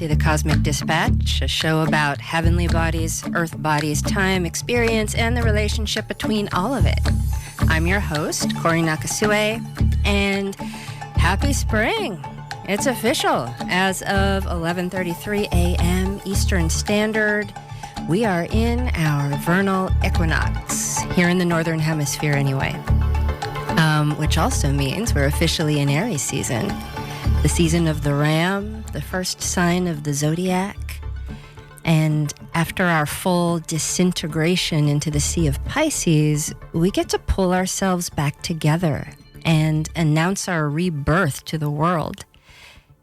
to the Cosmic Dispatch, a show about heavenly bodies, earth bodies, time, experience, and the relationship between all of it. I'm your host, Cory Nakasue, and happy spring! It's official. As of 11:33 a.m. Eastern Standard, we are in our vernal equinox, here in the Northern Hemisphere anyway, which also means we're officially in Aries season. The season of the ram, the first sign of the zodiac. And after our full disintegration into the sea of Pisces, we get to pull ourselves back together and announce our rebirth to the world.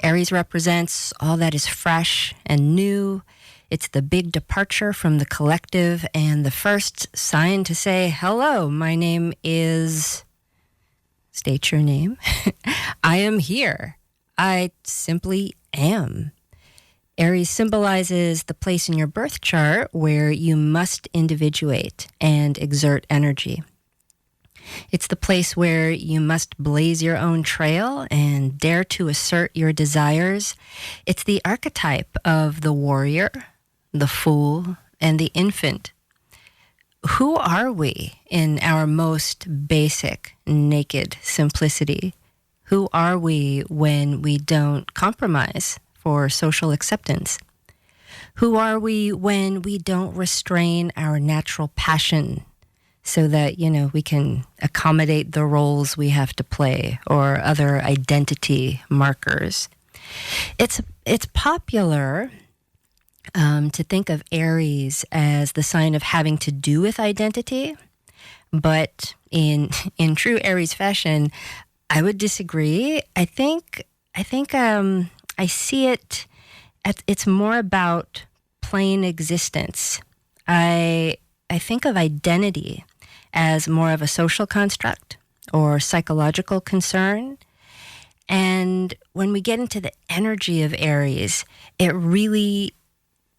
Aries represents all that is fresh and new. It's the big departure from the collective and the first sign to say, hello, my name is... State your name. I am here. I simply am. Aries symbolizes the place in your birth chart where you must individuate and exert energy. It's the place where you must blaze your own trail and dare to assert your desires. It's the archetype of the warrior, the fool, and the infant. Who are we in our most basic, naked simplicity? Who are we when we don't compromise for social acceptance? Who are we when we don't restrain our natural passion so that, we can accommodate the roles we have to play or other identity markers? It's popular to think of Aries as the sign of having to do with identity, but in true Aries fashion, I would disagree. I think I see it. It's more about plain existence. I think of identity as more of a social construct or psychological concern. And when we get into the energy of Aries, it really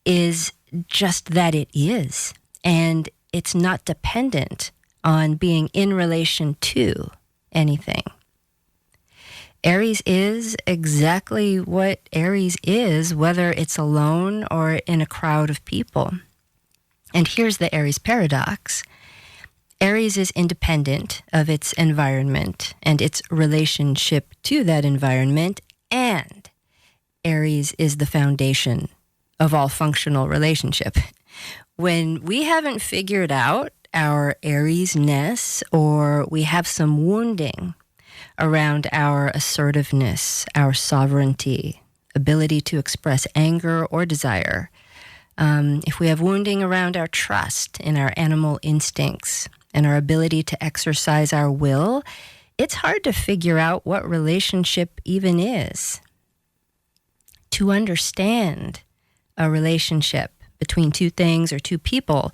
is just that it is. And it's not dependent on being in relation to anything. Aries is exactly what Aries is, whether it's alone or in a crowd of people. And here's the Aries paradox. Aries is independent of its environment and its relationship to that environment, and Aries is the foundation of all functional relationship. When we haven't figured out our Aries-ness, or we have some wounding around our assertiveness, our sovereignty, ability to express anger or desire, if we have wounding around our trust in our animal instincts and our ability to exercise our will, it's hard to figure out what relationship even is. To understand a relationship between two things or two people,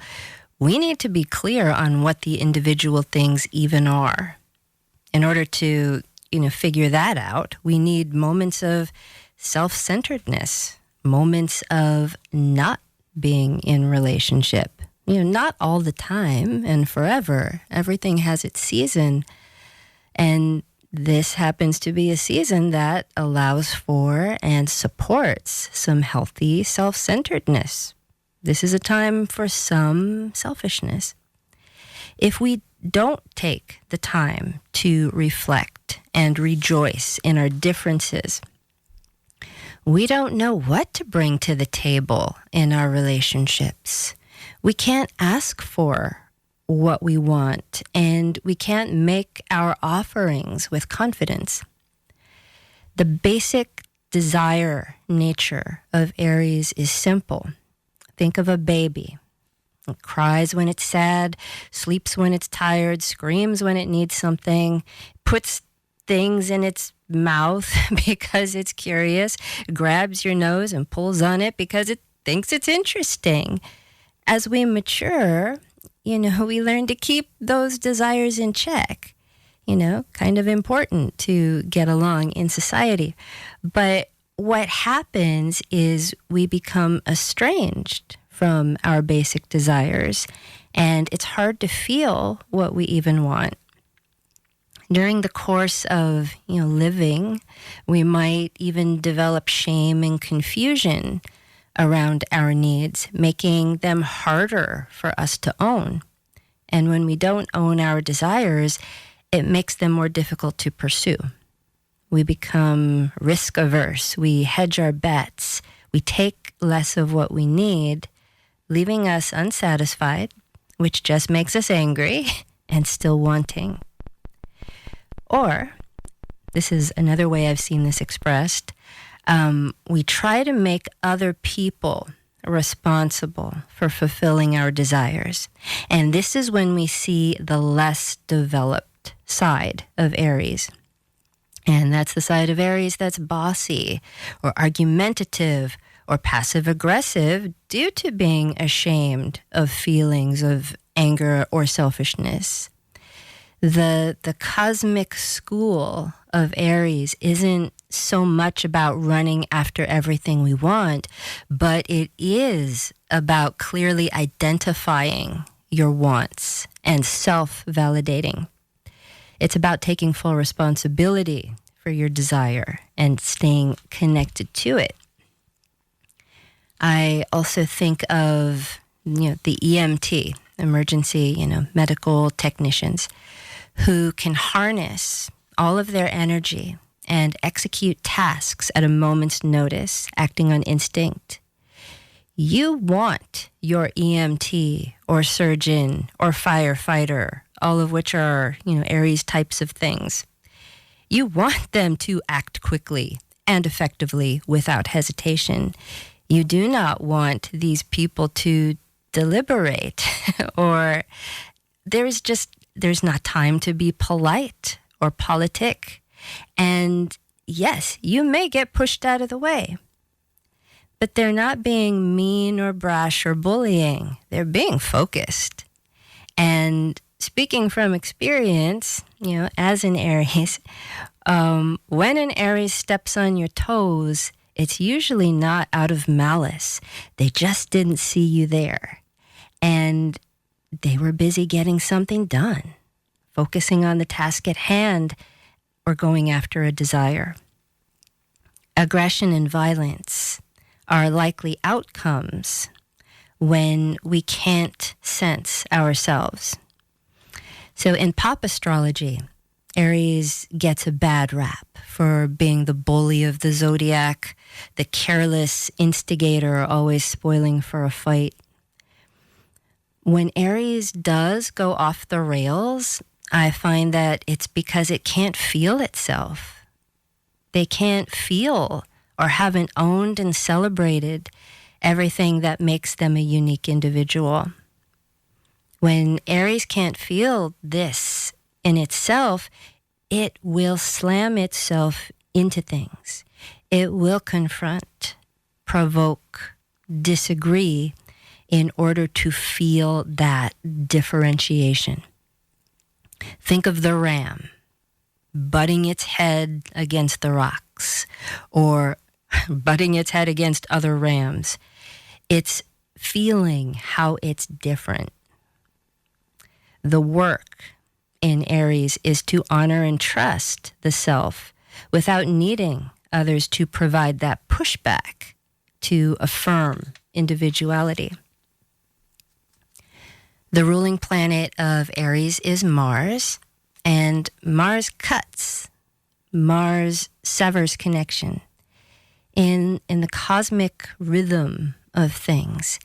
we need to be clear on what the individual things even are. In order to, figure that out, we need moments of self-centeredness, moments of not being in relationship. Not all the time and forever. Everything has its season. And this happens to be a season that allows for and supports some healthy self-centeredness. This is a time for some selfishness. If we don't take the time to reflect and rejoice in our differences, we don't know what to bring to the table in our relationships. We can't ask for what we want, and we can't make our offerings with confidence. The basic desire nature of Aries is simple. Think of a baby. It cries when it's sad, sleeps when it's tired, screams when it needs something, puts things in its mouth because it's curious, grabs your nose and pulls on it because it thinks it's interesting. As we mature, we learn to keep those desires in check. Kind of important to get along in society. But what happens is we become estranged from our basic desires, and it's hard to feel what we even want. During the course of, living, we might even develop shame and confusion around our needs, making them harder for us to own. And when we don't own our desires, it makes them more difficult to pursue. We become risk averse. We hedge our bets. We take less of what we need, leaving us unsatisfied, which just makes us angry and still wanting. Or, this is another way I've seen this expressed, we try to make other people responsible for fulfilling our desires. And this is when we see the less developed side of Aries. And that's the side of Aries that's bossy or argumentative or passive-aggressive due to being ashamed of feelings of anger or selfishness. The cosmic school of Aries isn't so much about running after everything we want, but it is about clearly identifying your wants and self-validating. It's about taking full responsibility for your desire and staying connected to it. I also think of, the EMT, emergency, medical technicians, who can harness all of their energy and execute tasks at a moment's notice, acting on instinct. You want your EMT or surgeon or firefighter, all of which are, Aries types of things. You want them to act quickly and effectively without hesitation. You do not want these people to deliberate or there's not time to be polite or politic. And yes, you may get pushed out of the way, but they're not being mean or brash or bullying. They're being focused. And speaking from experience, as an Aries, when an Aries steps on your toes, it's usually not out of malice. They just didn't see you there. And they were busy getting something done, focusing on the task at hand or going after a desire. Aggression and violence are likely outcomes when we can't sense ourselves. So in pop astrology, Aries gets a bad rap for being the bully of the zodiac, the careless instigator always spoiling for a fight. When Aries does go off the rails, I find that it's because it can't feel itself. They can't feel or haven't owned and celebrated everything that makes them a unique individual. When Aries can't feel this in itself, it will slam itself into things. It will confront, provoke, disagree in order to feel that differentiation. Think of the ram butting its head against the rocks or butting its head against other rams. It's feeling how it's different. The work in Aries is to honor and trust the self without needing others to provide that pushback to affirm individuality. The ruling planet of Aries is Mars, and Mars cuts. Mars severs connection. In the cosmic rhythm of things,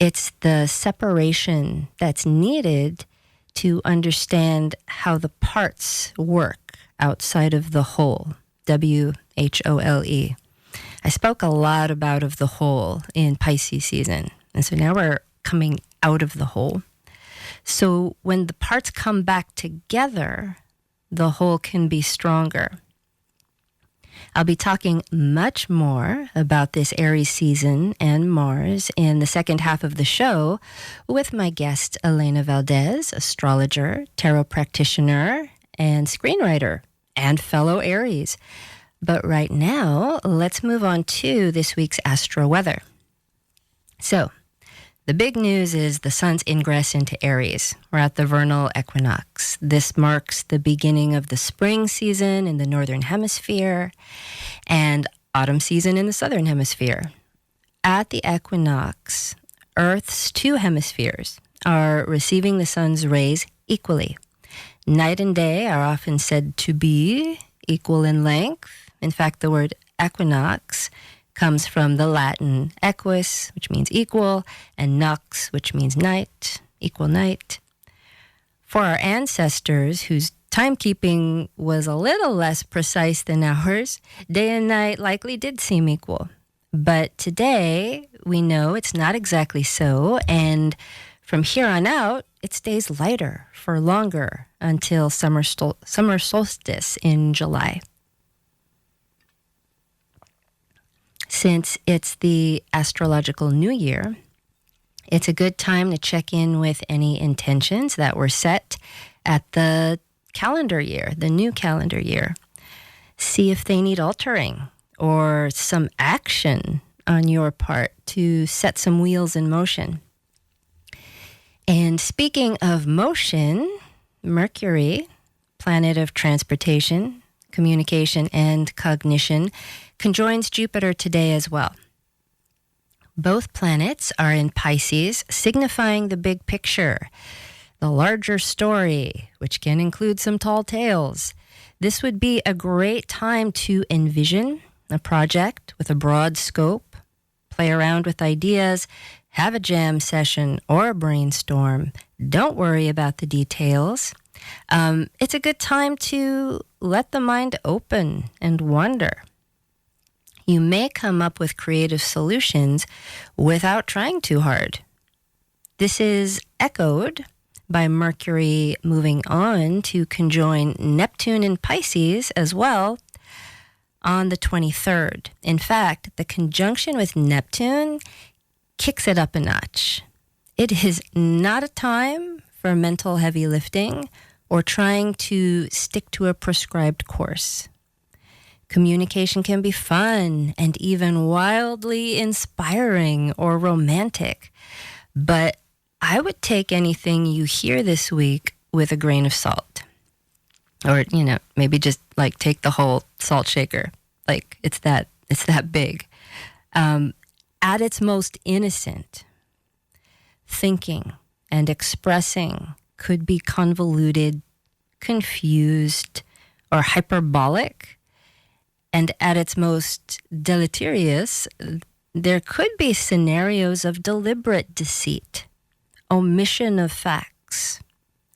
it's the separation that's needed to understand how the parts work outside of the whole, W-H-O-L-E. I spoke a lot about of the whole in Pisces season, and so now we're coming out of the whole. So when the parts come back together, the whole can be stronger. I'll be talking much more about this Aries season and Mars in the second half of the show with my guest, Elena Valdez, astrologer, tarot practitioner, and screenwriter, and fellow Aries. But right now, let's move on to this week's astro weather. So, The big news is the sun's ingress into Aries. We're at the vernal equinox. This marks the beginning of the spring season in the northern hemisphere and autumn season in the southern hemisphere. At the equinox, Earth's two hemispheres are receiving the sun's rays equally. Night and day are often said to be equal in length. In fact, the word equinox comes from the Latin equus, which means equal, and nux, which means night, equal night. For our ancestors, whose timekeeping was a little less precise than ours, day and night likely did seem equal. But today, we know it's not exactly so, and from here on out, it stays lighter for longer until summer solstice in July. Since it's the astrological new year, it's a good time to check in with any intentions that were set at the calendar year, the new calendar year. See if they need altering or some action on your part to set some wheels in motion. And speaking of motion, Mercury, planet of transportation, communication, and cognition, conjoins Jupiter today as well. Both planets are in Pisces, signifying the big picture, the larger story, which can include some tall tales. This would be a great time to envision a project with a broad scope, play around with ideas, have a jam session or a brainstorm. Don't worry about the details. It's a good time to let the mind open and wander. You may come up with creative solutions without trying too hard. This is echoed by Mercury moving on to conjoin Neptune and Pisces as well on the 23rd. In fact, the conjunction with Neptune kicks it up a notch. It is not a time for mental heavy lifting or trying to stick to a prescribed course. Communication can be fun and even wildly inspiring or romantic, but I would take anything you hear this week with a grain of salt. Or, maybe just like take the whole salt shaker. Like it's that big. At its most innocent, thinking and expressing could be convoluted, confused, or hyperbolic. And at its most deleterious, there could be scenarios of deliberate deceit, omission of facts,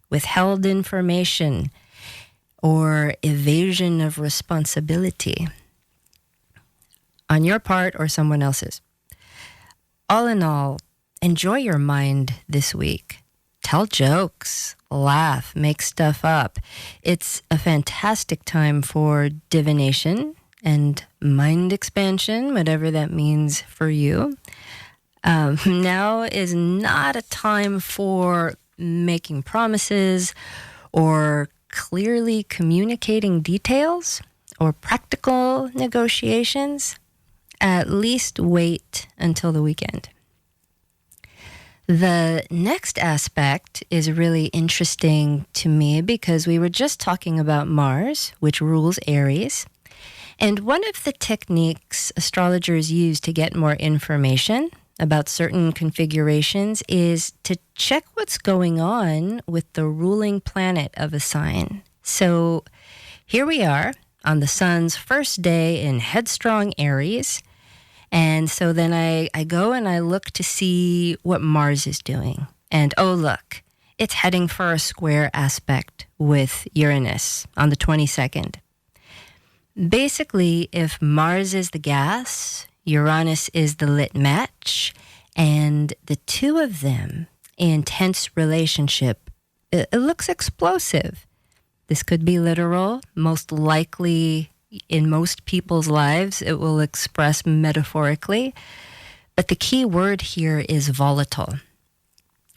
withheld information, or evasion of responsibility on your part or someone else's. All in all, enjoy your mind this week. Tell jokes, laugh, make stuff up. It's a fantastic time for divination and mind expansion, whatever that means for you. Now is not a time for making promises or clearly communicating details or practical negotiations. At least wait until the weekend. The next aspect is really interesting to me because we were just talking about Mars, which rules Aries. And one of the techniques astrologers use to get more information about certain configurations is to check what's going on with the ruling planet of a sign. So here we are on the sun's first day in headstrong Aries. And so then I go and I look to see what Mars is doing. And oh, look, it's heading for a square aspect with Uranus on the 22nd. Basically, if Mars is the gas, Uranus is the lit match, and the two of them, intense relationship, it looks explosive. This could be literal, most likely in most people's lives, it will express metaphorically. But the key word here is volatile.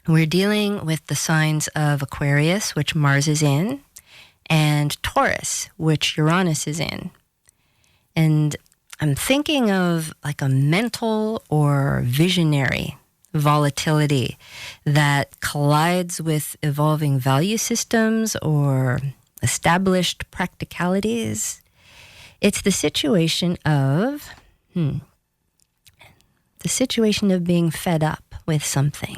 We're dealing with the signs of Aquarius, which Mars is in, and Taurus, which Uranus is in. And I'm thinking of like a mental or visionary volatility that collides with evolving value systems or established practicalities. It's the situation of being fed up with something,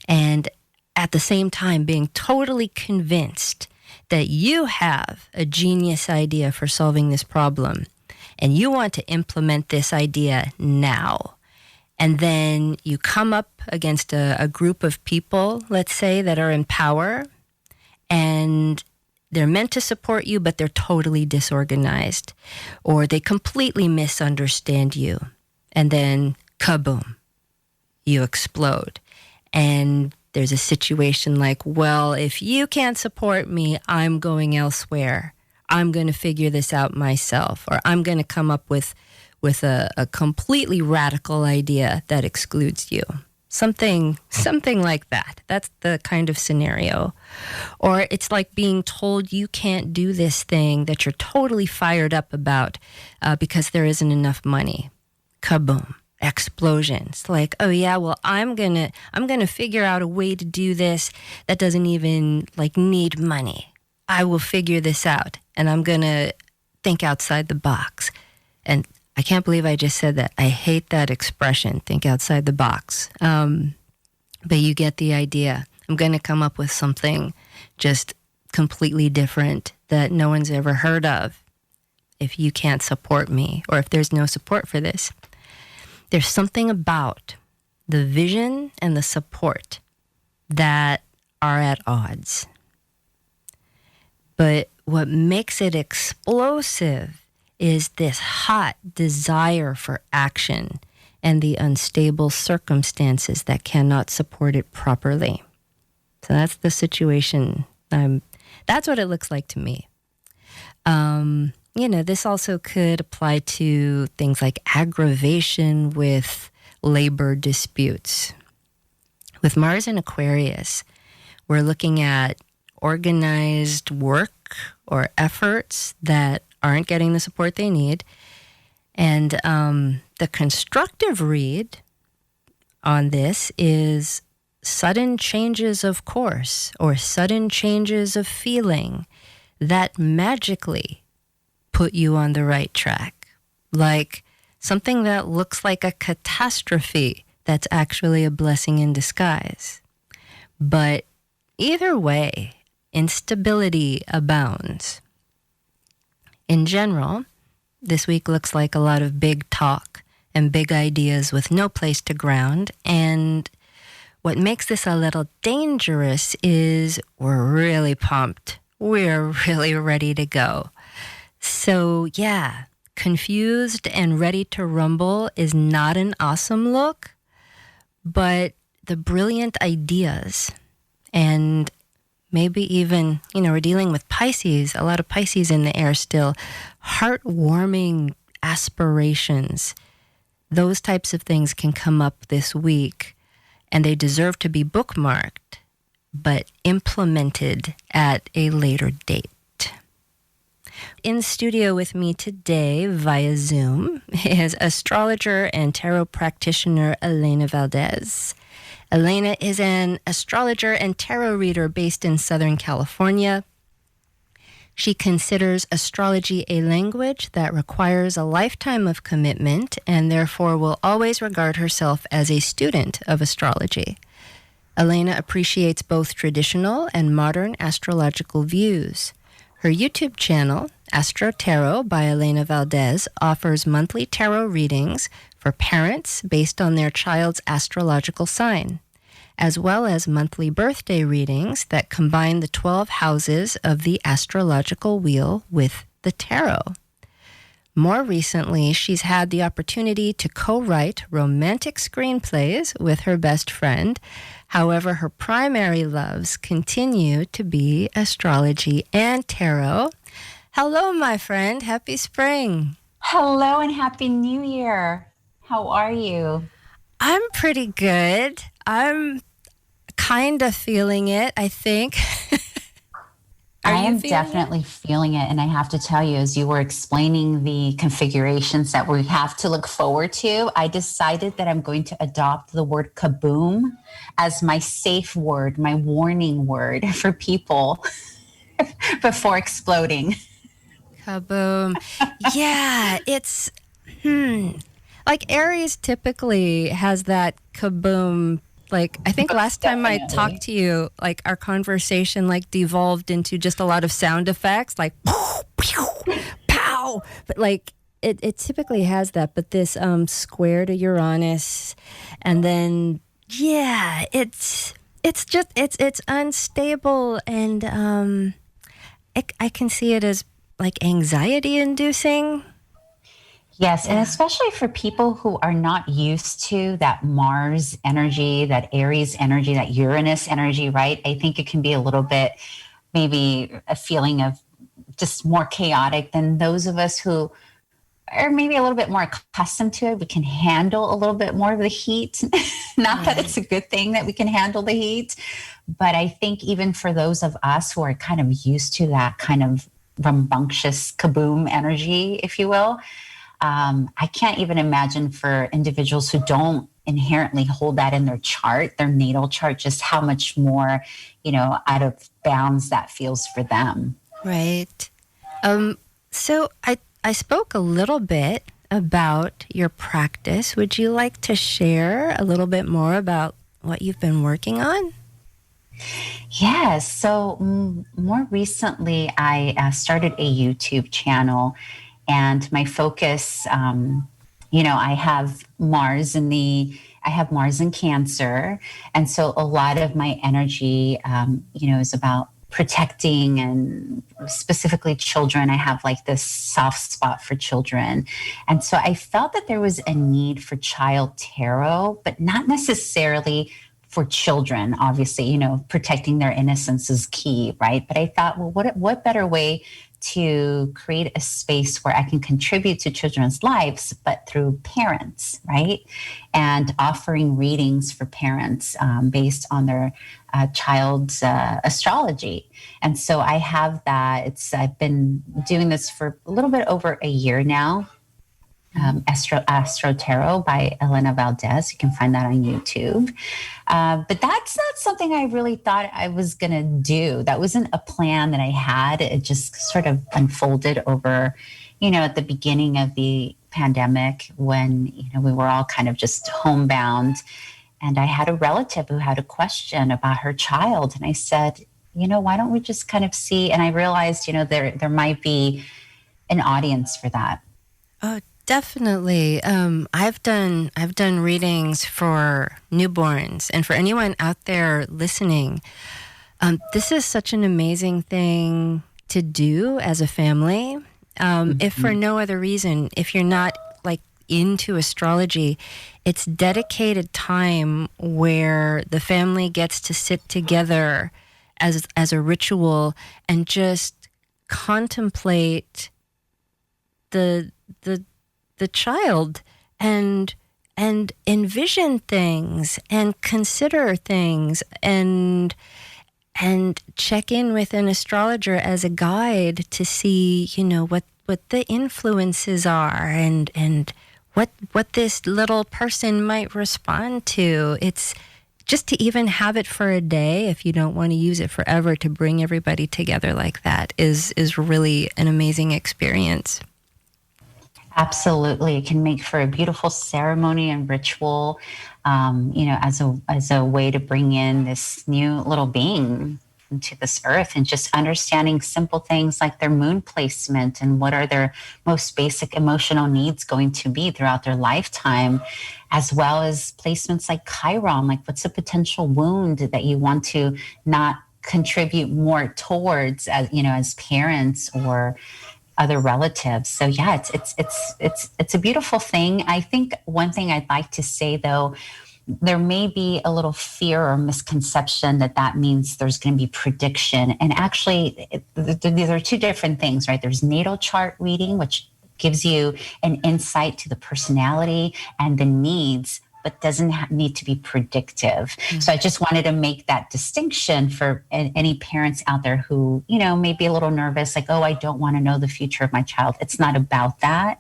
and at the same time being totally convinced that you have a genius idea for solving this problem, and you want to implement this idea now. And then you come up against a group of people, let's say, that are in power, and they're meant to support you, but they're totally disorganized, or they completely misunderstand you. And then, kaboom, you explode. And there's a situation like, well, if you can't support me, I'm going elsewhere. I'm going to figure this out myself, or I'm going to come up with a completely radical idea that excludes you. Something like that. That's the kind of scenario. Or it's like being told you can't do this thing that you're totally fired up about because there isn't enough money. Kaboom. Explosion. It's like, oh yeah, well, I'm gonna figure out a way to do this that doesn't even need money. I will figure this out, and I'm gonna think outside the box. And I can't believe I just said that. I hate that expression, think outside the box. But you get the idea. I'm gonna come up with something just completely different that no one's ever heard of if you can't support me, or if there's no support for this. There's something about the vision and the support that are at odds. But what makes it explosive is this hot desire for action and the unstable circumstances that cannot support it properly. So that's the situation. That's what it looks like to me. This also could apply to things like aggravation with labor disputes. With Mars in Aquarius, we're looking at organized work or efforts that aren't getting the support they need. And the constructive read on this is sudden changes of course or sudden changes of feeling that magically put you on the right track. Like something that looks like a catastrophe that's actually a blessing in disguise. But either way, instability abounds. In general, this week looks like a lot of big talk and big ideas with no place to ground. And what makes this a little dangerous is we're really pumped. We're really ready to go. So yeah, confused and ready to rumble is not an awesome look, but the brilliant ideas and maybe even, we're dealing with Pisces, a lot of Pisces in the air still, heartwarming aspirations. Those types of things can come up this week, and they deserve to be bookmarked, but implemented at a later date. In studio with me today via Zoom is astrologer and tarot practitioner Elena Valdez. Elena is an astrologer and tarot reader based in Southern California. She considers astrology a language that requires a lifetime of commitment and therefore will always regard herself as a student of astrology. Elena appreciates both traditional and modern astrological views. Her YouTube channel, Astro Tarot by Elena Valdez, offers monthly tarot readings for parents based on their child's astrological sign, as well as monthly birthday readings that combine the 12 houses of the astrological wheel with the tarot. More recently, she's had the opportunity to co-write romantic screenplays with her best friend. However, her primary loves continue to be astrology and tarot. Hello, my friend. Happy spring. Hello and Happy New Year. How are you? I'm pretty good. I'm kind of feeling it, I think. Are I you am feeling it? definitely feeling it. And I have to tell you, as you were explaining the configurations that we have to look forward to, I decided that I'm going to adopt the word kaboom as my safe word, my warning word for people before exploding. Kaboom. Yeah, it's like Aries typically has that kaboom. Like I think last time I talked Definitely. to you, like our conversation like devolved into just a lot of sound effects, like pew, pow. But like it typically has that. But this square to Uranus, and then yeah, it's just it's unstable and I can see it as like anxiety inducing. Yes, and Yeah. especially for people who are not used to that Mars energy, that Aries energy, that Uranus energy, right? I think it can be a little bit, maybe a feeling of just more chaotic than those of us who are maybe a little bit more accustomed to it. We can handle a little bit more of the heat. Not that Right. it's a good thing that we can handle the heat, but I think even for those of us who are kind of used to that kind of rambunctious kaboom energy, if you will, I can't even imagine for individuals who don't inherently hold that in their chart, their natal chart, just how much more, out of bounds that feels for them. Right. Um, so I spoke a little bit about your practice. Would you like to share a little bit more about what you've been working on? Yes. So more recently, I started a YouTube channel, and my focus, I have I have Mars in Cancer, and so a lot of my energy, is about protecting and specifically children. I have like this soft spot for children, and so I felt that there was a need for child tarot, but not necessarily for children. Obviously, protecting their innocence is key, right? But I thought, well, what better way to create a space where I can contribute to children's lives, but through parents, right? And offering readings for parents based on their child's astrology. And so I have that. I've been doing this for a little bit over a year now. Astro Tarot by Elena Valdez. You can find that on YouTube. But that's not something I really thought I was going to do. That wasn't a plan that I had. It just sort of unfolded over, at the beginning of the pandemic when, we were all kind of just homebound. And I had a relative who had a question about her child. And I said, why don't we just kind of see? And I realized, there might be an audience for that. Oh, definitely. I've done readings for newborns, and for anyone out there listening, this is such an amazing thing to do as a family. If for no other reason, if you're not like into astrology, it's dedicated time where the family gets to sit together as a ritual and just contemplate the the the child and envision things and consider things and check in with an astrologer as a guide to see, what the influences are and what this little person might respond to. It's just to even have it for a day, if you don't want to use it forever, to bring everybody together like that is really an amazing experience. Absolutely, it can make for a beautiful ceremony and ritual, as a way to bring in this new little being into this earth, and just understanding simple things like their moon placement and what are their most basic emotional needs going to be throughout their lifetime, as well as placements like Chiron, like what's a potential wound that you want to not contribute more towards, as parents or other relatives. So yeah, it's a beautiful thing. I think one thing I'd like to say though, there may be a little fear or misconception that means there's going to be prediction. And actually, these are two different things, right? There's natal chart reading, which gives you an insight to the personality and the needs but doesn't need to be predictive. So I just wanted to make that distinction for any parents out there who, may be a little nervous, like, oh, I don't want to know the future of my child. It's not about that.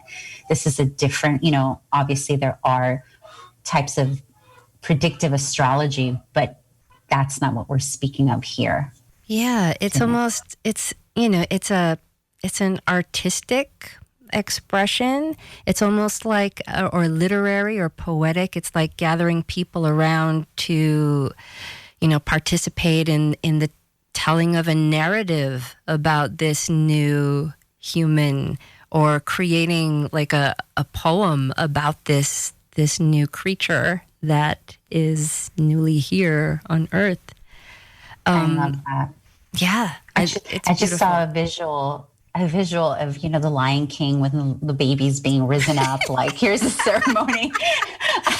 This is a different, obviously there are types of predictive astrology, but that's not what we're speaking of here. Yeah, it's almost, it's an artistic expression. It's almost like, or literary or poetic. It's like gathering people around to, participate in the telling of a narrative about this new human, or creating like a poem about this new creature that is newly here on Earth. I love that. Yeah, I just saw a visual of, the Lion King with the babies being risen up. Like, here's the ceremony.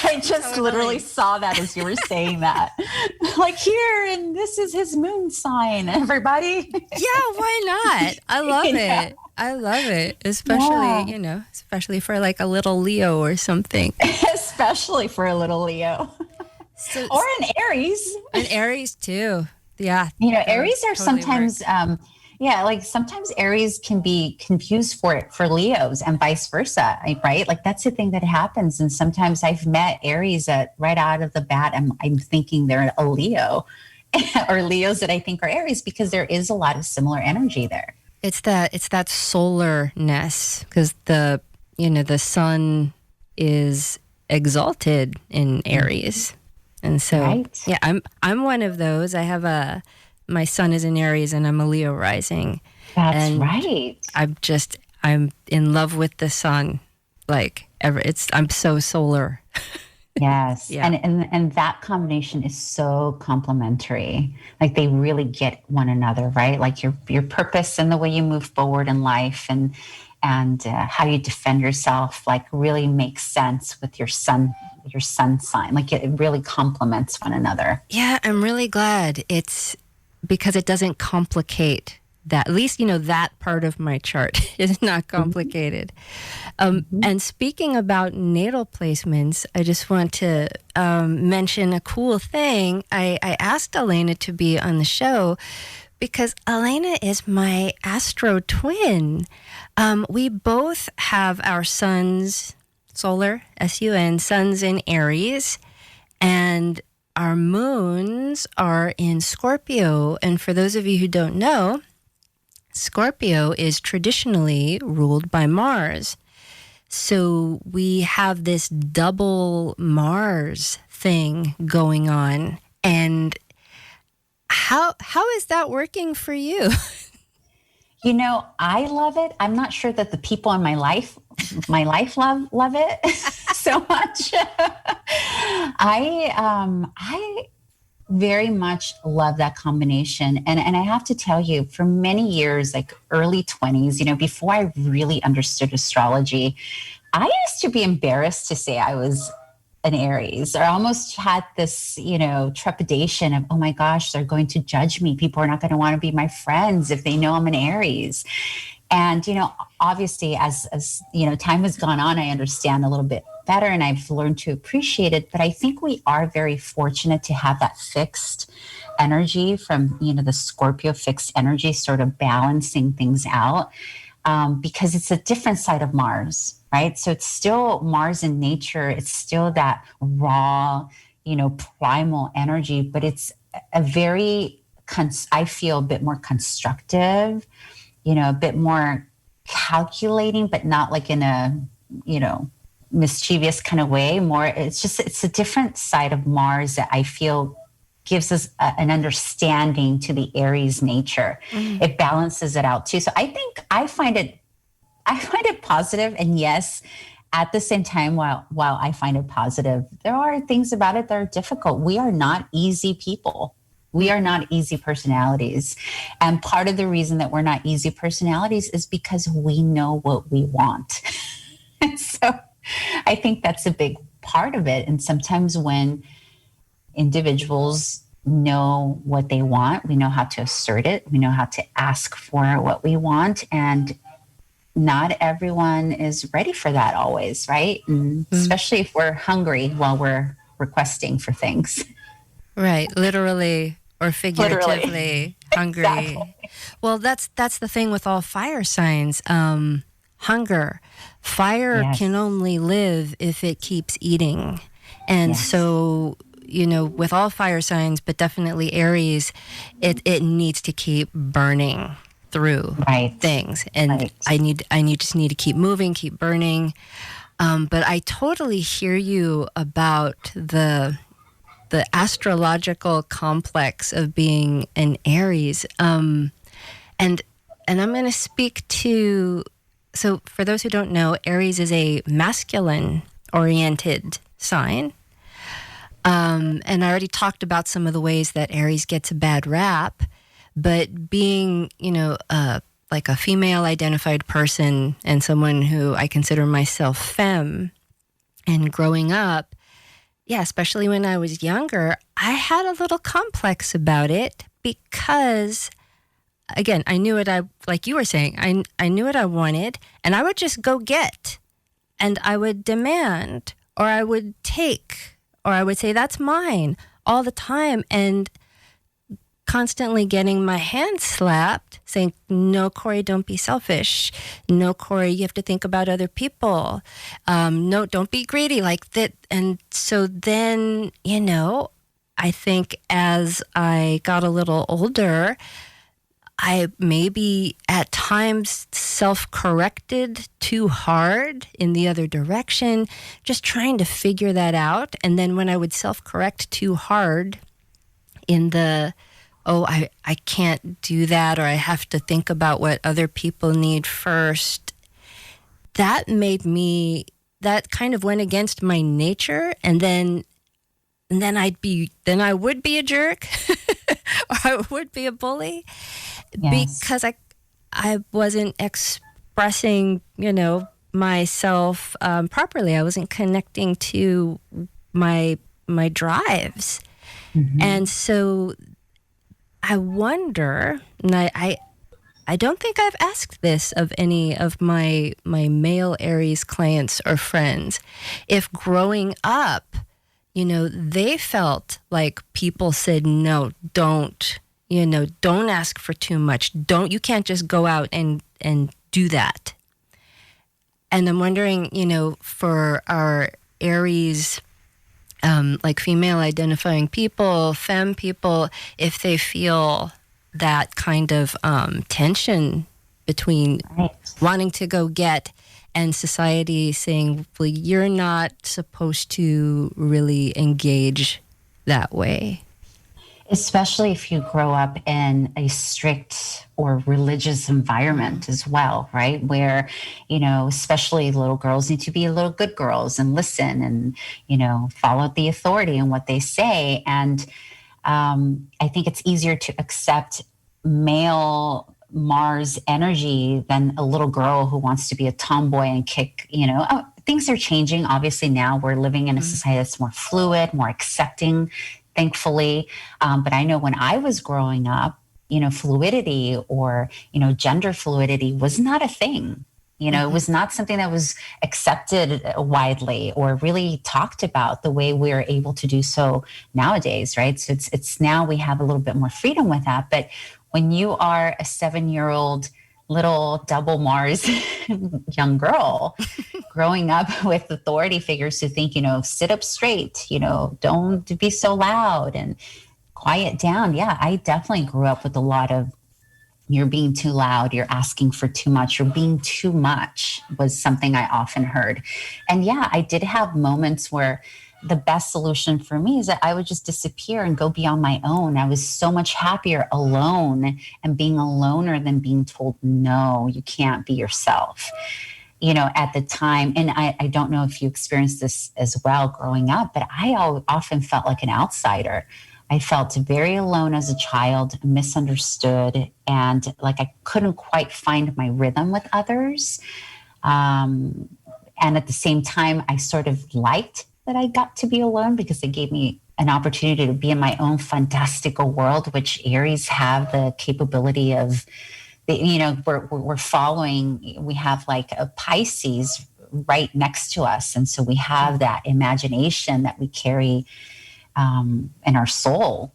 I just literally saw that as you were saying that. Like, here, and this is his moon sign, everybody. Yeah, why not? I love it. I love it. Especially for like a little Leo or something. Especially for a little Leo. Or an Aries. An Aries too. Yeah. Aries are totally sometimes, sometimes Aries can be confused for Leos and vice versa, right? Like, that's the thing that happens. And sometimes I've met Aries right out of the bat, I'm thinking they're a Leo, or Leos that I think are Aries, because there is a lot of similar energy there. It's that solarness, because the sun is exalted in Aries. And so, right. Yeah, I'm one of those. I have my sun is in Aries and I'm a Leo rising. That's right. I'm in love with the sun. Like I'm so solar. Yes. Yeah. And that combination is so complementary. Like, they really get one another, right? Like your purpose and the way you move forward in life and how you defend yourself, like, really makes sense with your sun sign. Like, it really complements one another. Yeah, I'm really glad it's because it doesn't complicate that. At least, that part of my chart is not complicated. And speaking about natal placements, I just want to mention a cool thing. I asked Elena to be on the show because Elena is my astro twin. We both have our suns, solar, S-U-N, suns in Aries, and our moons are in Scorpio. And for those of you who don't know, Scorpio is traditionally ruled by Mars. So we have this double Mars thing going on. And how is that working for you? I love it. I'm not sure that the people in my life love it so much. I very much love that combination. And I have to tell you, for many years, like early 20s, before I really understood astrology, I used to be embarrassed to say I was an Aries, or almost had this, trepidation of, oh my gosh, they're going to judge me. People are not going to want to be my friends if they know I'm an Aries. And, obviously as time has gone on, I understand a little bit better and I've learned to appreciate it. But I think we are very fortunate to have that fixed energy from, the Scorpio fixed energy sort of balancing things out, because it's a different side of Mars. Right. So it's still Mars in nature. It's still that raw, primal energy, but it's a very, I feel a bit more constructive, a bit more calculating, but not like in a, mischievous kind of way. More, it's a different side of Mars that I feel gives us an understanding to the Aries nature. It balances it out too. So I think I find it positive. And yes, at the same time, while I find it positive, there are things about it that are difficult. We are not easy people. We are not easy personalities. And part of the reason that we're not easy personalities is because we know what we want. And so I think that's a big part of it. And sometimes when individuals know what they want, we know how to assert it. We know how to ask for what we want. And not everyone is ready for that always, right? And especially if we're hungry while we're requesting for things. Right, literally or Literally. figuratively Exactly. hungry. Well, that's the thing with all fire signs. Hunger. Fire can Yes. only live if it keeps eating. And Yes. so, with all fire signs, but definitely Aries, it needs to keep burning through Right. things. And Right. I just need to keep moving, keep burning. But I totally hear you about the astrological complex of being an Aries. And I'm going to speak to, so for those who don't know, Aries is a masculine oriented sign. And I already talked about some of the ways that Aries gets a bad rap, but being, like a female identified person and someone who I consider myself femme, and growing up, yeah, especially when I was younger, I had a little complex about it because, again, I knew what like you were saying, I knew what I wanted, and I would just go get, and I would demand, or I would take, or I would say, that's mine all the time. And constantly getting my hand slapped, saying, no, Cory, don't be selfish. No, Cory, you have to think about other people. No, don't be greedy like that. And so then, I think as I got a little older, I maybe at times self-corrected too hard in the other direction, just trying to figure that out. And then when I would self-correct too hard in the, oh, I can't do that, or I have to think about what other people need first, that kind of went against my nature. And then I would be a jerk or I would be a bully Yes. because I wasn't expressing, myself properly. I wasn't connecting to my drives. Mm-hmm. And so I wonder, and I don't think I've asked this of any of my male Aries clients or friends, if growing up, they felt like people said, no, don't ask for too much. You can't just go out and do that. And I'm wondering, for our Aries, like female identifying people, femme people, if they feel that kind of tension between Right. wanting to go get and society saying, well, you're not supposed to really engage that way. Especially if you grow up in a strict or religious environment as well, right? Where, especially little girls need to be little good girls and listen and, follow the authority and what they say. And I think it's easier to accept male Mars energy than a little girl who wants to be a tomboy and kick, things are changing. Obviously, now we're living in a society that's more fluid, more accepting, thankfully. But I know when I was growing up, fluidity or, gender fluidity was not a thing. It was not something that was accepted widely or really talked about the way we're able to do so nowadays, right? So it's now we have a little bit more freedom with that. But when you are a 7-year-old little double Mars young girl growing up with authority figures who think, sit up straight, don't be so loud and quiet down. Yeah, I definitely grew up with a lot of you're being too loud, you're asking for too much, you're being too much was something I often heard. And yeah, I did have moments where the best solution for me is that I would just disappear and go be on my own. I was so much happier alone and being a loner than being told, no, you can't be yourself. At the time, and I don't know if you experienced this as well growing up, but I often felt like an outsider. I felt very alone as a child, misunderstood, and like I couldn't quite find my rhythm with others. And at the same time, I sort of liked that I got to be alone because it gave me an opportunity to be in my own fantastical world, which Aries have the capability of we're following, we have like a Pisces right next to us. And so we have that imagination that we carry in our soul.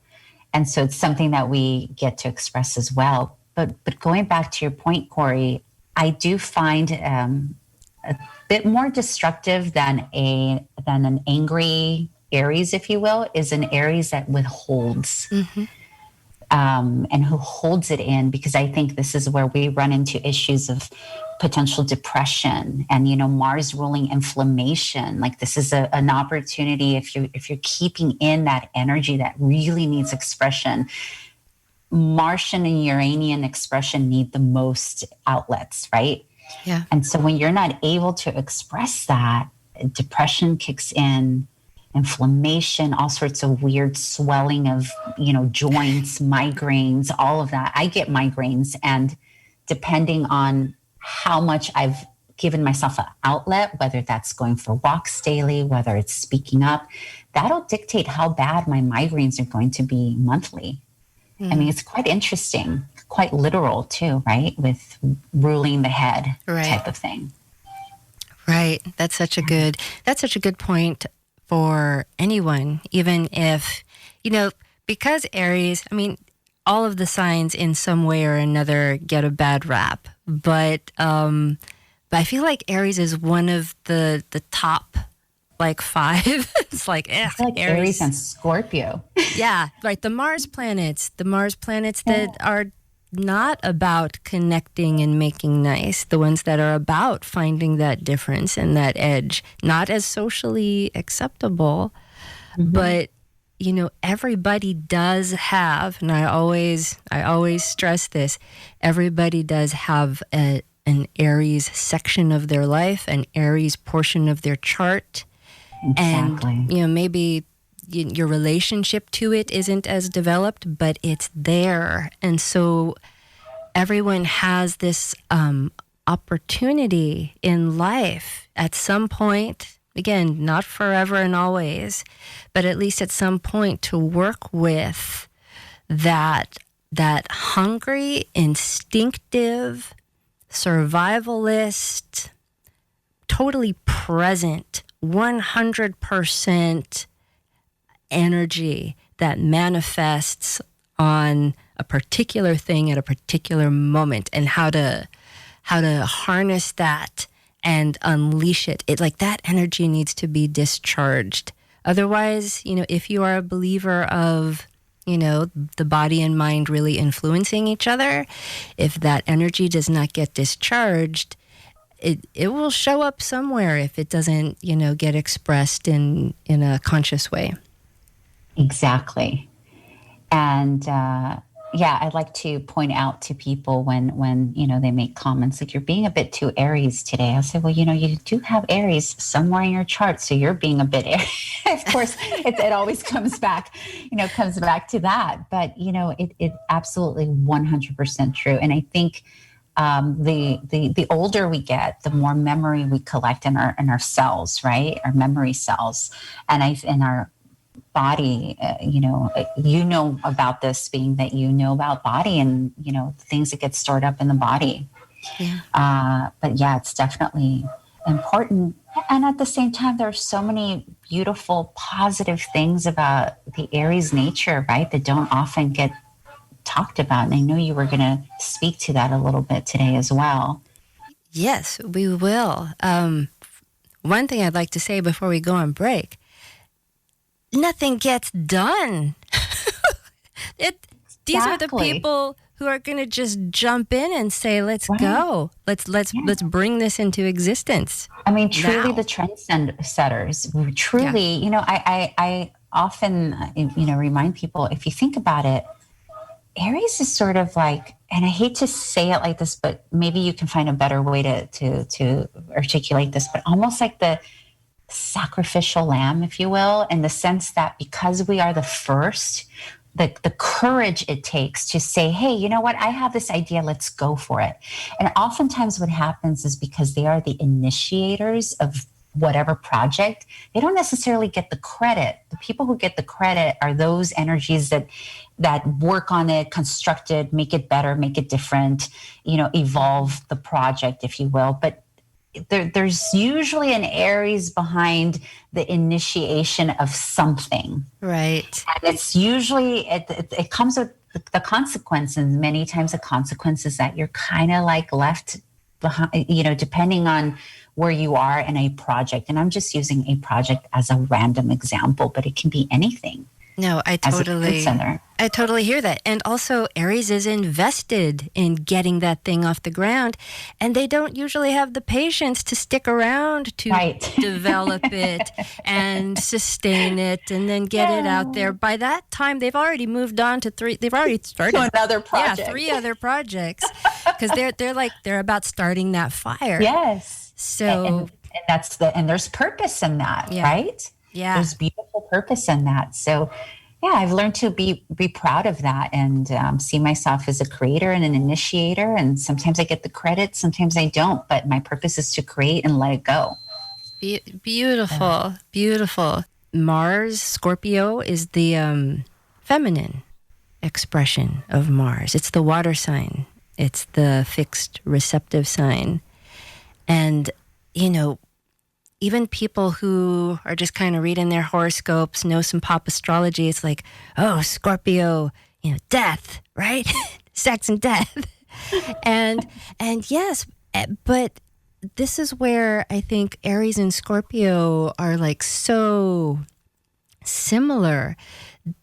And so it's something that we get to express as well. But going back to your point, Cory, I do find a bit more destructive than an angry Aries, if you will, is an Aries that withholds. Mm-hmm. And who holds it in, because I think this is where we run into issues of potential depression and, Mars ruling inflammation. Like this is an opportunity if you're keeping in that energy that really needs expression. Martian and Uranian expression need the most outlets, right? Yeah. And so when you're not able to express that, depression kicks in, inflammation, all sorts of weird swelling of, joints, migraines, all of that. I get migraines, and depending on how much I've given myself an outlet, whether that's going for walks daily, whether it's speaking up, that'll dictate how bad my migraines are going to be monthly. I mean, it's quite interesting, quite literal too, right? With ruling the head type of thing. Right. That's such a good point for anyone, even if, because Aries, I mean, all of the signs in some way or another get a bad rap, but I feel like Aries is one of the top like 5. It's like, Aries and Scorpio. Yeah, right. The Mars planets that are not about connecting and making nice, the ones that are about finding that difference and that edge, not as socially acceptable, but everybody does have, and I always stress this, everybody does have an Aries section of their life, an Aries portion of their chart. Exactly. And maybe your relationship to it isn't as developed, but it's there. And so everyone has this opportunity in life at some point, again, not forever and always, but at least at some point to work with that hungry, instinctive, survivalist, totally present, 100% energy that manifests on a particular thing at a particular moment, and how to harness that and unleash it. That energy needs to be discharged. Otherwise, if you are a believer of, the body and mind really influencing each other, if that energy does not get discharged, it will show up somewhere if it doesn't, get expressed in a conscious way. Exactly. And I'd like to point out to people when they make comments like, you're being a bit too Aries today. I'll say, well, you do have Aries somewhere in your chart, so you're being a bit Aries. Of course, it always comes back to that. But it absolutely 100% true. And I think the older we get, the more memory we collect in our cells, right? Our memory cells, and in our body, about this, being that about body and things that get stored up in the body. But it's definitely important. And at the same time, there are so many beautiful, positive things about the Aries nature, right, that don't often get talked about. And I know you were going to speak to that a little bit today as well. Yes, we will. One thing I'd like to say before we go on break: nothing gets done. These are the people who are going to just jump in and say, "Let's go. Let's bring this into existence." I mean, truly, now. The trendsetters. Truly, I often, remind people, if you think about it, Aries is sort of like, and I hate to say it like this, but maybe you can find a better way to articulate this, but almost like the sacrificial lamb, if you will, in the sense that because we are the first, the courage it takes to say, hey, you know what, I have this idea, let's go for it. And oftentimes what happens is because they are the initiators of whatever project, they don't necessarily get the credit. The people who get the credit are those energies that work on it, construct it, make it better, make it different, evolve the project, if you will. But there's usually an Aries behind the initiation of something. Right. And it's usually, it comes with the consequences. Many times the consequence is that you're kind of like left behind, depending on where you are in a project. And I'm just using a project as a random example, but it can be anything. No, I totally hear that. And also, Aries is invested in getting that thing off the ground, and they don't usually have the patience to stick around to develop it and sustain it and then get it out there. By that time, they've already moved on to they've already started to another project. Yeah, 3 other projects, because they're about starting that fire. Yes. So and there's purpose in that, right? Yeah. There's beautiful purpose in that. So, yeah, I've learned to be proud of that and see myself as a creator and an initiator. And sometimes I get the credit, sometimes I don't. But my purpose is to create and let it go. Beautiful, beautiful. Mars, Scorpio, is the feminine expression of Mars. It's the water sign. It's the fixed receptive sign. And, even people who are just kind of reading their horoscopes, know some pop astrology, it's like, oh, Scorpio, death, right? Sex and death. and yes, but this is where I think Aries and Scorpio are like so similar.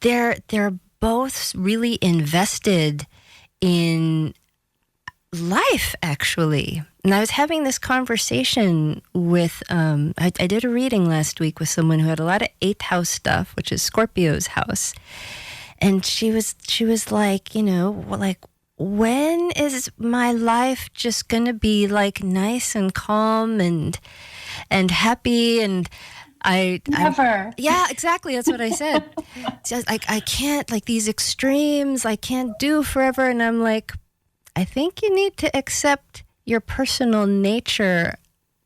They're both really invested in life, actually. And I was having this conversation with, I did a reading last week with someone who had a lot of 8th house stuff, which is Scorpio's house. And she was like, like, when is my life just going to be like nice and calm and happy? And Never. Yeah, exactly. That's what I said. Just like, I can't, like these extremes, I can't do forever. And I'm like, I think you need to accept your personal nature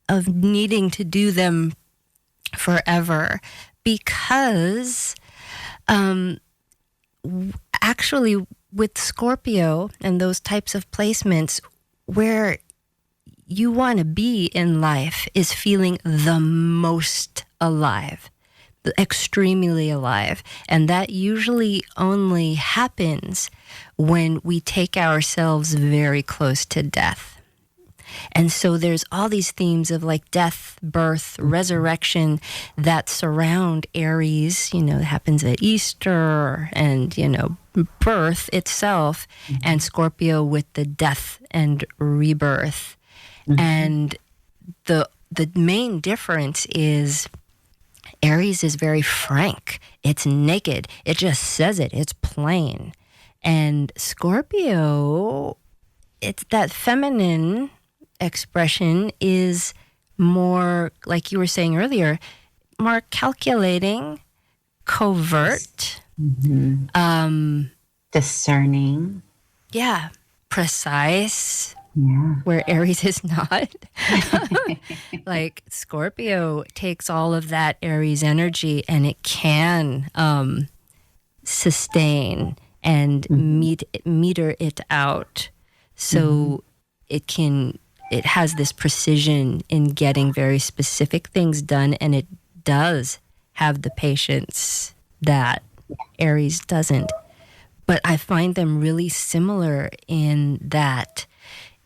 of needing to do them forever, because actually with Scorpio and those types of placements, where you want to be in life is feeling the most alive, extremely alive. And that usually only happens when we take ourselves very close to death. And so there's all these themes of like death, birth, resurrection that surround Aries, it happens at Easter and, birth itself, and Scorpio with the death and rebirth. Mm-hmm. And the main difference is Aries is very frank. It's naked. It just says it. It's plain. And Scorpio, it's that feminine expression is more, like you were saying earlier, more calculating, covert, discerning. Yeah. Precise. Yeah. Where Aries is not. Like Scorpio takes all of that Aries energy and it can sustain and meter it out. So it has this precision in getting very specific things done, and it does have the patience that Aries doesn't. But I find them really similar in that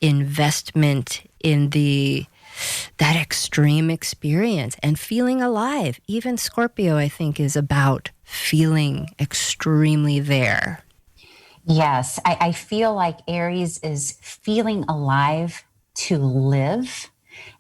investment in that extreme experience and feeling alive. Even Scorpio, I think, is about feeling extremely there. Yes, I feel like Aries is feeling alive to live,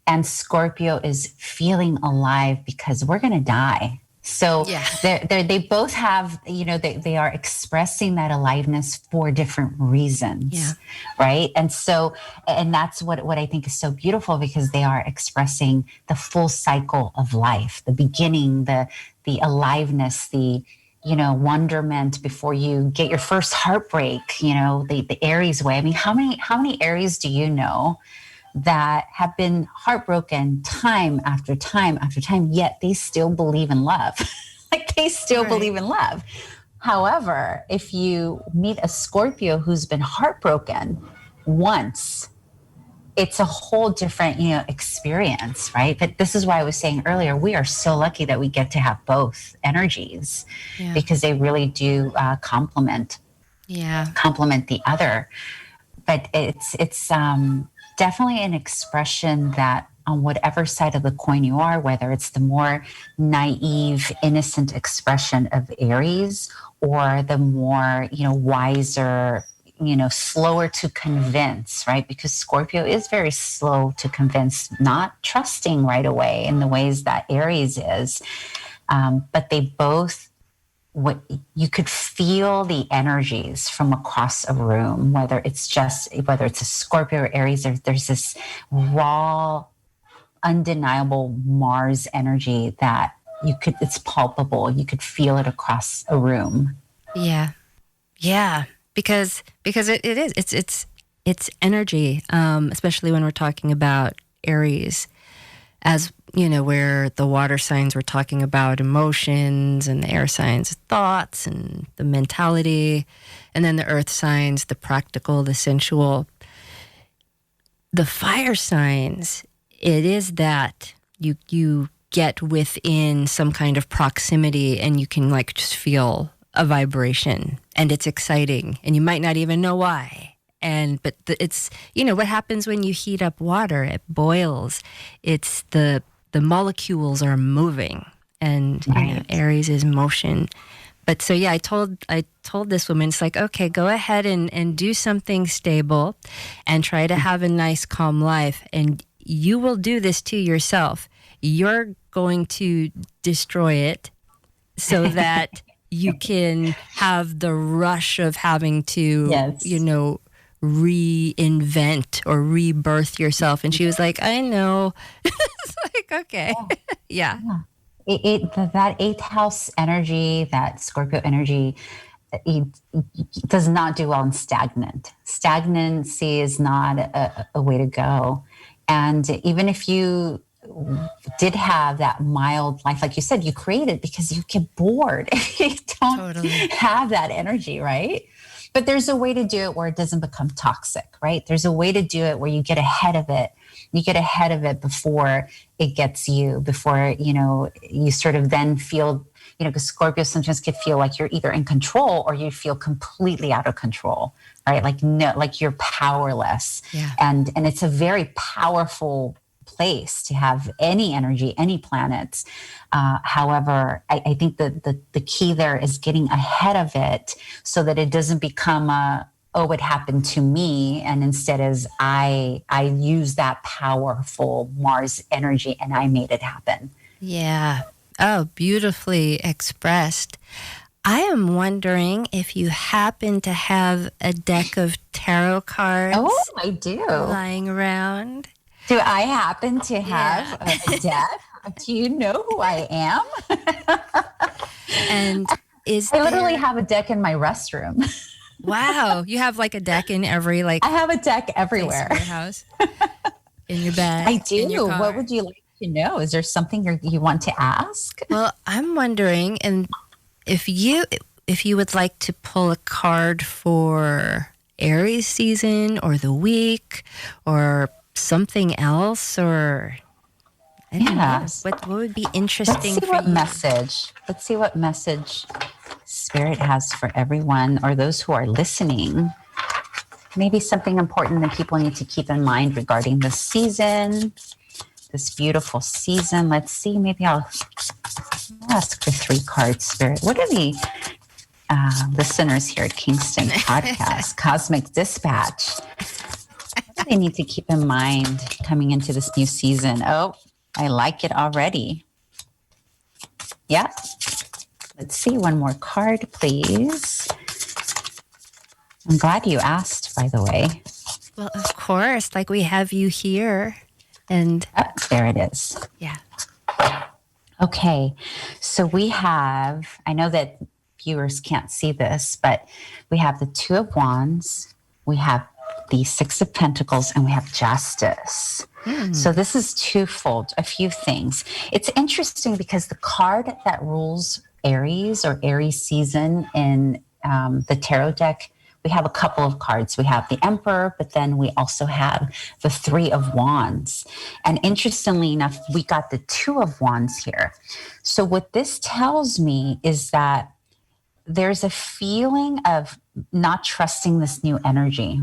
and Scorpio is feeling alive because we're going to die. So they both have, they are expressing that aliveness for different reasons, right? And so, and that's what I think is so beautiful, because they are expressing the full cycle of life, the beginning, the aliveness, the wonderment before you get your first heartbreak, the Aries way. I mean, how many Aries do you know that have been heartbroken time after time after time, yet they still believe in love. Like they still believe in love. However, if you meet a Scorpio who's been heartbroken once, it's a whole different, experience, right? But this is why I was saying earlier, we are so lucky that we get to have both energies because they really do complement the other. But it's definitely an expression that on whatever side of the coin you are, whether it's the more naive, innocent expression of Aries or the more, wiser, slower to convince, right? Because Scorpio is very slow to convince, not trusting right away in the ways that Aries is. But they both, you could feel the energies from across a room, whether it's a Scorpio or Aries, there's this raw, undeniable Mars energy that it's palpable. You could feel it across a room. Yeah. Because it's energy, especially when we're talking about Aries, as where the water signs were talking about emotions and the air signs thoughts and the mentality, and then the earth signs the practical, the sensual. The fire signs, it is that you get within some kind of proximity and you can just feel a vibration, and it's exciting, and you might not even know why. But it's what happens when you heat up water? It boils. It's the molecules are moving, and Aries is motion. But so I told this woman, it's like, okay, go ahead and do something stable, and try to have a nice calm life, and you will do this to yourself. You're going to destroy it so that you can have the rush of having to, reinvent or rebirth yourself. And she was like, I know. It's like, okay. Yeah. That eighth house energy, that Scorpio energy, it does not do well in stagnant. Stagnancy is not a way to go. And even if you did have that mild life, like you said, you create it because you get bored if you don't have that energy, right? But there's a way to do it where it doesn't become toxic, right? There's a way to do it where you get ahead of it. You get ahead of it before it gets you, before, you sort of then feel, because Scorpio sometimes can feel like you're either in control or you feel completely out of control, right? Like you're powerless. Yeah. And it's a very powerful place to have any energy, any planets. However, I think the key there is getting ahead of it so that it doesn't become it happened to me. And instead is I use that powerful Mars energy and I made it happen. Yeah. Oh, beautifully expressed. I am wondering if you happen to have a deck of tarot cards. Oh, I do. Lying around. Do I happen to have a deck? Do you know who I am? And I literally have a deck in my restroom. Wow. You have a deck in every I have a deck everywhere. In your house? In your bed? I do. What would you like to know? Is there something you want to ask? Well, I'm wondering, and if you would like to pull a card for Aries season or the week or something else, or I don't know. What would be interesting for you? Let's see what message Spirit has for everyone or those who are listening. Maybe something important that people need to keep in mind regarding this season, this beautiful season. Let's see. Maybe I'll ask for 3 cards, Spirit. What are the listeners here at Kingston Podcast, Cosmic Dispatch? What do they need to keep in mind coming into this new season? Oh, I like it already. Yeah. Let's see. One more card, please. I'm glad you asked, by the way. Well, of course. We have you here. And there it is. Yeah. Okay. So we have, I know that viewers can't see this, but we have the 2 of Wands. We have the Six of Pentacles, and we have Justice. So this is twofold, a few things. It's interesting because the card that rules Aries or Aries season in the tarot deck, we have a couple of cards. We have the Emperor, but then we also have the Three of Wands. And interestingly enough, we got the Two of Wands here. So what this tells me is that there's a feeling of not trusting this new energy.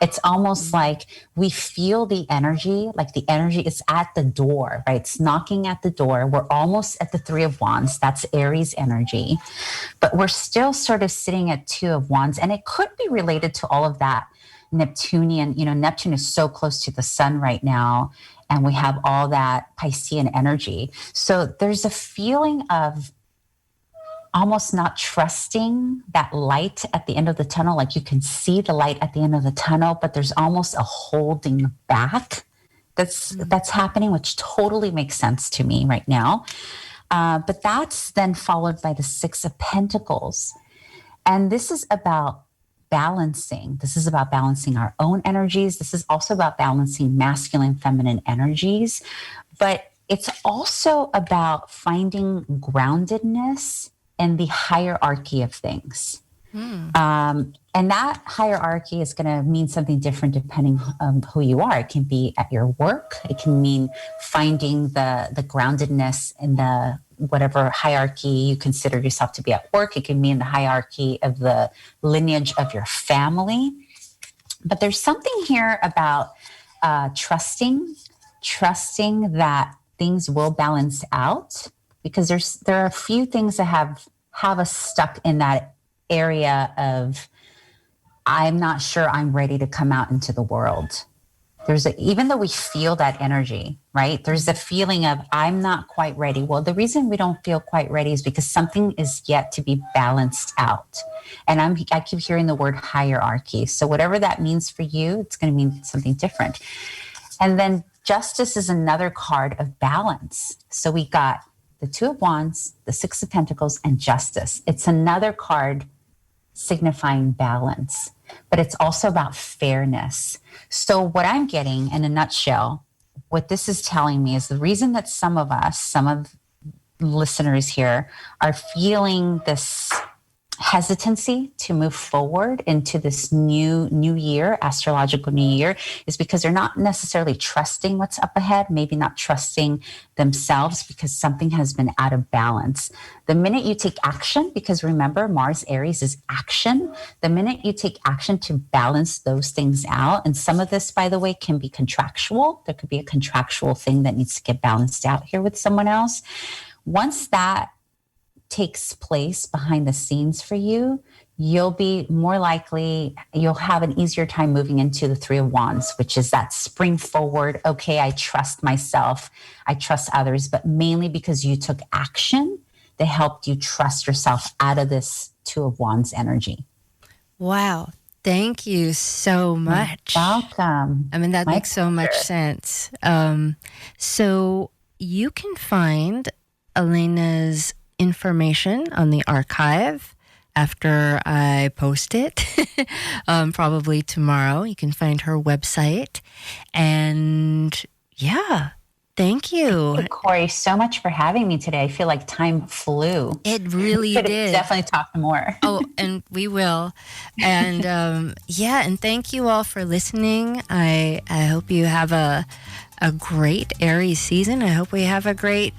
It's almost like we feel the energy, like the energy is at the door, right? It's knocking at the door. We're almost at the Three of Wands. That's Aries energy. But we're still sort of sitting at Two of Wands. And it could be related to all of that Neptunian, Neptune is so close to the sun right now. And we have all that Piscean energy. So there's a feeling of almost not trusting that light at the end of the tunnel. Like you can see the light at the end of the tunnel, but there's almost a holding back that's happening, which totally makes sense to me right now. But that's then followed by the Six of Pentacles. And this is about balancing. This is about balancing our own energies. This is also about balancing masculine, feminine energies. But it's also about finding groundedness and the hierarchy of things. And that hierarchy is going to mean something different depending on who you are. It can be at your work. It can mean finding the groundedness in the whatever hierarchy you consider yourself to be at work. It can mean the hierarchy of the lineage of your family. But there's something here about trusting that things will balance out, because there are a few things that have us stuck in that area of, I'm not sure I'm ready to come out into the world. Even though we feel that energy, right? There's a feeling of, I'm not quite ready. Well, the reason we don't feel quite ready is because something is yet to be balanced out. And I keep hearing the word hierarchy. So whatever that means for you, it's going to mean something different. And then Justice is another card of balance. So we got the Two of Wands, the Six of Pentacles, and Justice. It's another card signifying balance, but it's also about fairness. So what I'm getting in a nutshell, what this is telling me is the reason that some of listeners here are feeling this hesitancy to move forward into this new year, astrological new year, is because they're not necessarily trusting what's up ahead, maybe not trusting themselves because something has been out of balance. The minute you take action, because remember, Mars Aries is action, the minute you take action to balance those things out, and some of this, by the way, can be contractual. There could be a contractual thing that needs to get balanced out here with someone else. Once that takes place behind the scenes for you, you'll be more likely, you'll have an easier time moving into the Three of Wands, which is that spring forward. Okay, I trust myself, I trust others, but mainly because you took action that helped you trust yourself out of this Two of Wands energy. Wow. Thank you so much. You're welcome. I mean, that makes so much sense. So you can find Elena's information on the archive after I post it, probably tomorrow. You can find her website. And yeah, thank you. Thank you, Cory, so much for having me today. I feel like time flew. It really did. Definitely talk more. Oh, and we will. And and thank you all for listening. I hope you have a great Aries season. I hope we have a great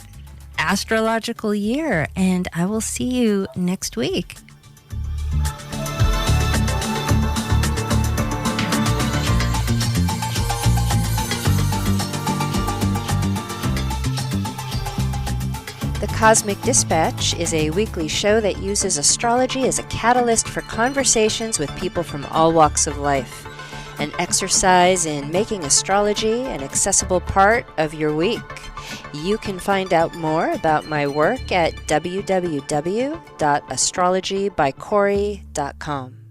astrological year, and I will see you next week. The Cosmic Dispatch is a weekly show that uses astrology as a catalyst for conversations with people from all walks of life, an exercise in making astrology an accessible part of your week. You can find out more about my work at www.astrologybycory.com.